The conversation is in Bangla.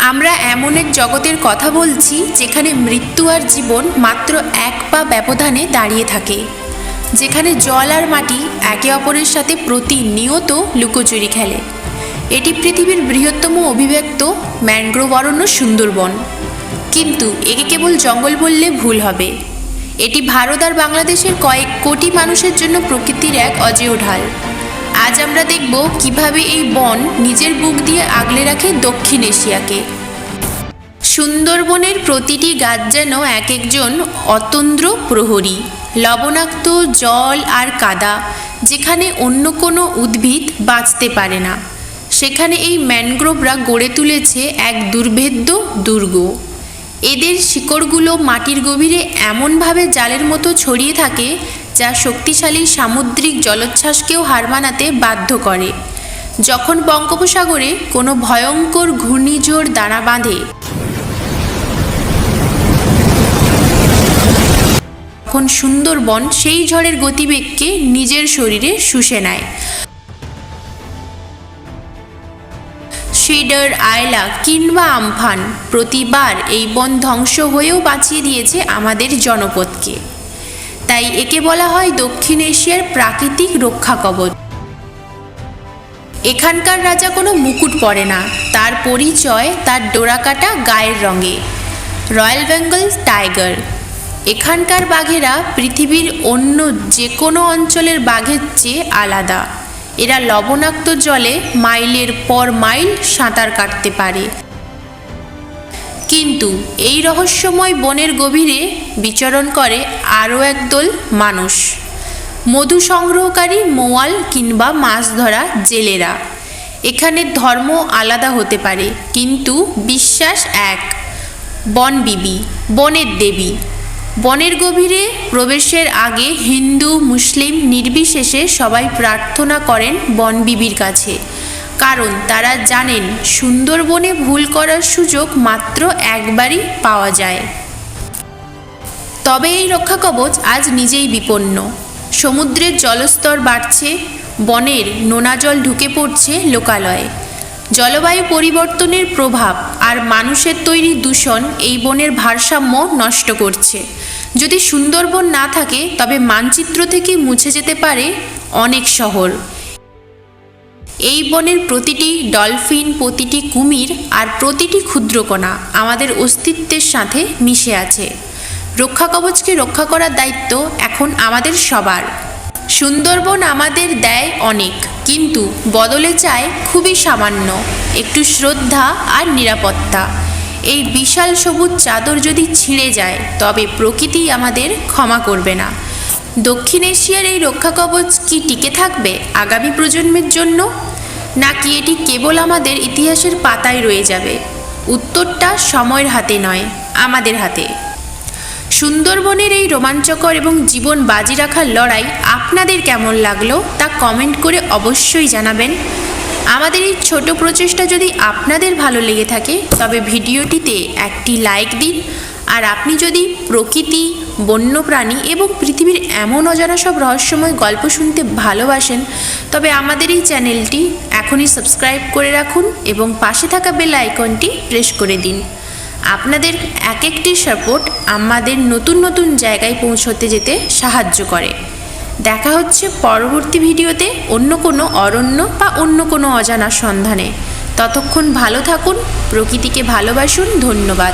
আমরা এমন এক জগতের কথা বলছি যেখানে মৃত্যু আর জীবন মাত্র এক পা ব্যবধানে দাঁড়িয়ে থাকে, যেখানে জল আর মাটি একে অপরের সাথে প্রতিনিয়ত লুকোচুরি খেলে। এটি পৃথিবীর বৃহত্তম অভিব্যক্ত ম্যানগ্রোভ অরণ্য সুন্দরবন। কিন্তু একে কেবল জঙ্গল বললে ভুল হবে। এটি ভারত আর বাংলাদেশের কয়েক কোটি মানুষের জন্য প্রকৃতির এক অজেয় ঢাল। আজ আমরা দেখব কিভাবে এই বন নিজের বুক দিয়ে আগলে রাখে দক্ষিণ এশিয়াকে। সুন্দরবনের প্রতিটি গাছ যেন এক একজন অতন্দ্র প্রহরী, লবণাক্ত জল আর কাদা। যেখানে অন্য কোনো উদ্ভিদ বাঁচতে পারে না, সেখানে এই ম্যানগ্রোভরা গড়ে তুলেছে এক দুর্ভেদ্য দুর্গ। এদের শিকড়গুলো মাটির গভীরে এমনভাবে জালের মতো ছড়িয়ে থাকে যা শক্তিশালী সামুদ্রিক জলোচ্ছ্বাসকেও হার মানাতে বাধ্য করে। যখন বঙ্গোপসাগরে কোনো ভয়ঙ্কর ঘূর্ণিঝড় দানা বাঁধে, তখন সুন্দরবন সেই ঝড়ের গতিবেগকে নিজের শরীরে শুষে নেয়। সিডার, আয়লা কিংবা আমফান, প্রতিবার এই বন ধ্বংস হয়েও বাঁচিয়ে দিয়েছে আমাদের জনপদকে। তাই একে বলা হয় দক্ষিণ এশিয়ার প্রাকৃতিক রক্ষা কবচ। এখানকার রাজা কোনো মুকুট পরে না, তার পরিচয় তার ডোরাকাটা গায়ের রঙে। Royal Bengal tiger. এখানকার বাঘেরা পৃথিবীর অন্য যে কোনো অঞ্চলের বাঘের চেয়ে আলাদা। এরা লবণাক্ত জলে মাইলের পর মাইল সাঁতার কাটতে পারে। কিন্তু এই রহস্যময় বনের গভীরে বিচরণ করে আরও একদল মানুষ, মধু সংগ্রহকারী মোয়াল কিংবা মাছ ধরা জেলেরা। এখানে ধর্ম আলাদা হতে পারে, কিন্তু বিশ্বাস এক। বনবিবি, বনের দেবী। বনের গভীরে প্রবেশের আগে হিন্দু মুসলিম নির্বিশেষে সবাই প্রার্থনা করেন বনবিবির কাছে, কারণ তারা জানেন সুন্দরবনে ভুল করার সুযোগ মাত্র একবারই পাওয়া যায়। তবে এই রক্ষা কবচ আজ নিজেই বিপন্ন। সমুদ্রের জলস্তর বাড়ছে, বনের নোনা জল ঢুকে পড়ছে লোকালয়ে। জলবায়ু পরিবর্তনের প্রভাব আর মানুষের তৈরি দূষণ এই বনের ভারসাম্য নষ্ট করছে। যদি সুন্দরবন না থাকে তবে মানচিত্র থেকে মুছে যেতে পারে অনেক শহর। এই বনের প্রতিটি ডলফিন, প্রতিটি কুমির আর প্রতিটি ক্ষুদ্রকণা আমাদের অস্তিত্বের সাথে মিশে আছে। রক্ষা কবচকে রক্ষা করার দায়িত্ব এখন আমাদের সবার। সুন্দরবন আমাদের দেয় অনেক, কিন্তু বদলে চায় খুবই সামান্য, একটু শ্রদ্ধা আর নিরাপত্তা। এই বিশাল সবুজ চাদর যদি ছিঁড়ে যায় তবে প্রকৃতি আমাদের ক্ষমা করবে না। দক্ষিণ এশিয়ার এই রক্ষা কবচ কি টিকে থাকবে আগামী প্রজন্মের জন্য, নাকি এটি কেবল আমাদের ইতিহাসের পাতায় রয়ে যাবে? উত্তরটা সময়ের হাতে নয়, আমাদের হাতে। সুন্দরবনের এই রোমাঞ্চকর এবং জীবন বাজি রাখার লড়াই আপনাদের কেমন লাগলো তা কমেন্ট করে অবশ্যই জানাবেন। আমাদের এই ছোট প্রচেষ্টা যদি আপনাদের ভালো লেগে থাকে তবে ভিডিওটিতে একটি লাইক দিন। আর আপনি যদি প্রকৃতি, বন্যপ্রাণী এবং পৃথিবীর এমন অজানা সব রহস্যময় গল্প শুনতে ভালোবাসেন তবে আমাদের এই চ্যানেলটি এখনই সাবস্ক্রাইব করে রাখুন এবং পাশে থাকা বেল আইকনটি প্রেস করে দিন। আপনাদের এক একটি সাপোর্ট আমাদের নতুন নতুন জায়গায় পৌঁছতে যেতে সাহায্য করে। দেখা হচ্ছে পরবর্তী ভিডিওতে অন্য কোনো অরণ্য বা অন্য কোনো অজানা সন্ধানে। ততক্ষণ ভালো থাকুন, প্রকৃতিকে ভালোবাসুন। ধন্যবাদ।